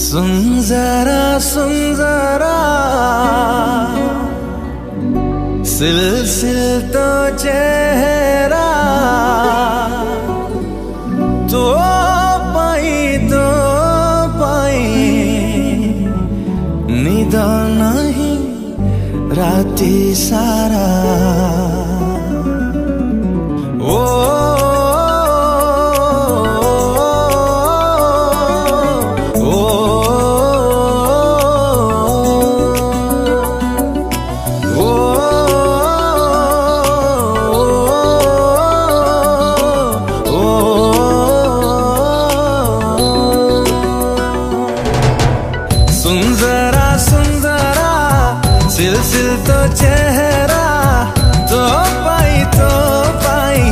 सुन जरा सिलसिल तो चेहरा तो पाई निदा नहीं राती सारा ओ सुन जरा सिलसिल तो चेहरा तो पाई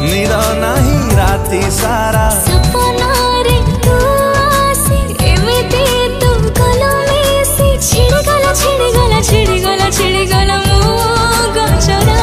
निरा नहीं राती सारा सपना रे तू आसी एमिति तू कलो मिसी छिड़गला मो गचरा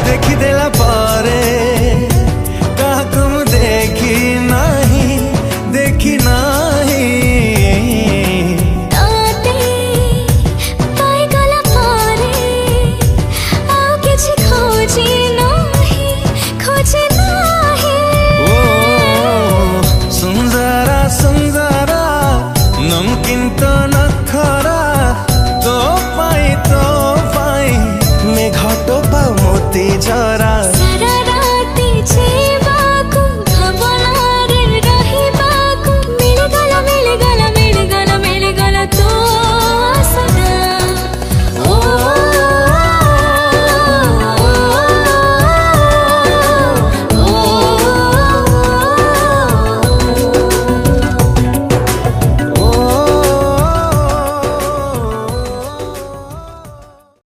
देखिदेला पारे काकु देखी नाही ताते पाई गला पारे आउ किछि खोजी नाही ओ सुन जरा नमकीन तो नखरा तो पाई मैं घाटो पा मोती जरा